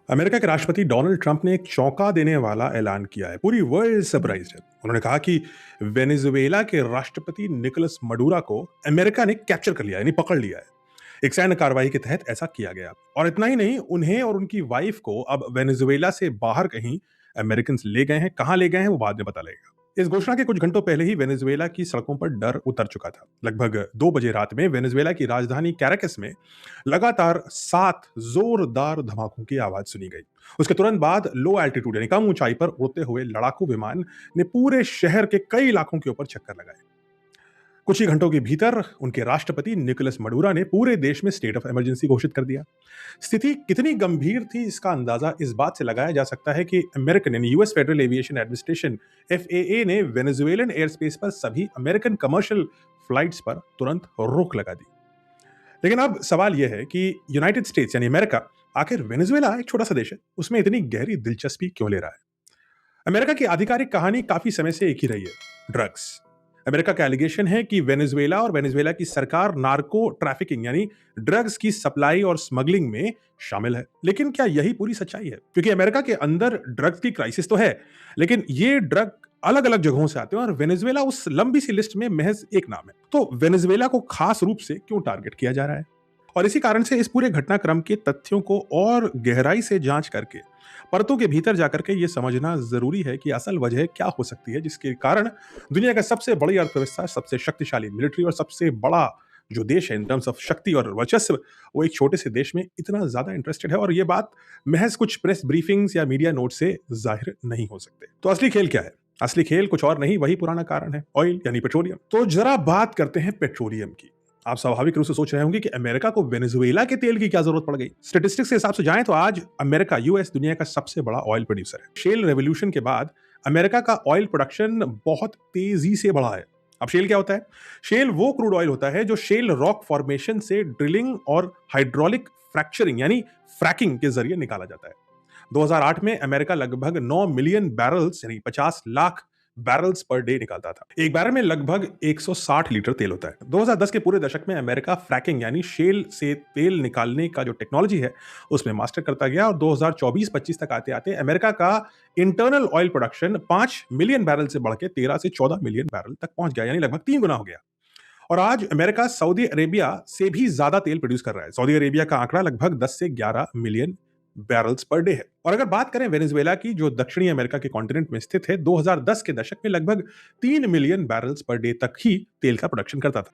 America के राष्ट्रपति Donald Trump ने एक चौंका देने वाला ऐलान किया है। पूरी वर्ल्ड सरप्राइज्ड है। उन्होंने कहा कि वेनेजुएला के राष्ट्रपति निकोलस मडूरा को अमेरिका ने कैप्चर कर लिया, यानी पकड़ लिया है। एक सैन्य कार्रवाई के तहत ऐसा किया गया। और इतना ही नहीं, उन्हें और उनकी वाइफ को अब वेनेजुएला से बाहर कहीं अमेरिकन ले गए हैं। कहां ले गए हैं वो बाद में पता लगेगा। इस घोषणा के कुछ घंटों पहले ही वेनेजुएला की सड़कों पर डर उतर चुका था। लगभग 2 बजे रात में वेनेजुएला की राजधानी कैराकस में लगातार 7 जोरदार धमाकों की आवाज सुनी गई। उसके तुरंत बाद लो एल्टीट्यूड यानी कम ऊंचाई पर उड़ते हुए लड़ाकू विमान ने पूरे शहर के कई इलाकों के ऊपर चक्कर लगाए। कुछ ही घंटों के भीतर उनके राष्ट्रपति निकोलस मडूरा ने पूरे देश में स्टेट ऑफ इमरजेंसी घोषित कर दिया। स्थिति कितनी गंभीर थी इसका अंदाजा इस बात से लगाया जा सकता है कि अमेरिकन यानी US federal aviation administration FAA ने वेनेजुएलन एयर स्पेस पर सभी अमेरिकन कमर्शियल फ्लाइट्स पर तुरंत रोक लगा दी। लेकिन अब सवाल यह है कि यूनाइटेड स्टेट्स यानी अमेरिका आखिर वेनेजुएला एक छोटा सा देश है, उसमें इतनी गहरी दिलचस्पी क्यों ले रहा है? अमेरिका की आधिकारिक कहानी काफी समय से एक ही रही है, ड्रग्स। अमेरिका का एलिगेशन है कि वेनेजुएला और वेनेजुएला की सरकार नार्को ट्रैफिकिंग यानी ड्रग्स की सप्लाई और स्मगलिंग में शामिल है। लेकिन क्या यही पूरी सच्चाई है? क्योंकि अमेरिका के अंदर ड्रग्स की क्राइसिस तो है, लेकिन ये ड्रग अलग अलग जगहों से आते हैं और वेनेजुएला उस लंबी सी लिस्ट में महज एक नाम है। तो वेनेजुएला को खास रूप से क्यों टारगेट किया जा रहा है? और इसी कारण से इस पूरे घटनाक्रम के तथ्यों को और गहराई से जांच करके परतों के भीतर जाकर के यह समझना जरूरी है कि असल वजह क्या हो सकती है जिसके कारण दुनिया का सबसे बड़ी अर्थव्यवस्था, सबसे शक्तिशाली मिलिट्री और सबसे बड़ा जो देश है इन टर्म्स ऑफ शक्ति और वर्चस्व, वो एक छोटे से देश में इतना ज्यादा इंटरेस्टेड है। और ये बात महज कुछ प्रेस ब्रीफिंग्स या मीडिया नोट से जाहिर नहीं हो सकते। तो असली खेल क्या है? असली खेल कुछ और नहीं, वही पुराना कारण है, ऑयल यानी पेट्रोलियम। तो जरा बात करते हैं पेट्रोलियम की। आप स्वाभाविक रूप से सोच रहे होंगे कि अमेरिका को वेनेजुएला के तेल की क्या जरूरत पड़ गई। स्टैटिस्टिक्स के हिसाब से जाएं तो आज अमेरिका यूएस दुनिया का सबसे बड़ा ऑयल प्रोड्यूसर है। शेल रेवोल्यूशन के बाद अमेरिका का ऑयल प्रोडक्शन बहुत तेजी से बढ़ा है। अब शेल क्या होता है? शेल वो क्रूड ऑयल होता है जो शेल रॉक फॉर्मेशन से ड्रिलिंग और हाइड्रोलिक फ्रैक्चरिंग यानी फ्रैकिंग के जरिए निकाला जाता है। 2008 में अमेरिका लगभग 9 मिलियन बैरल्स यानी 50 लाख बैरल्स पर डे निकालता था। एक बैरल में लगभग 160 लीटर तेल होता है। 2010 के पूरे दशक में अमेरिका फ्रैकिंग यानी शेल से तेल निकालने का जो टेक्नोलॉजी है उसमें मास्टर करता गया और 2024-25 तक आते आते अमेरिका का internal oil production 5 million barrel से बढ़ के 13 से 14 मिलियन बैरल तक पहुंच गया, यानी लगभग 3 गुना हो गया। और आज अमेरिका सऊदी अरेबिया से भी ज्यादा तेल प्रोड्यूस कर रहा है। सऊदी अरेबिया का आंकड़ा लगभग 10 से 11 मिलियन बैरल्स पर डे है। और अगर बात करें वेनेजुएला की, जो दक्षिणी अमेरिका के कॉन्टिनेंट में स्थित है, 2010 के दशक में लगभग 3 मिलियन बैरल्स पर डे तक ही तेल का प्रोडक्शन करता था।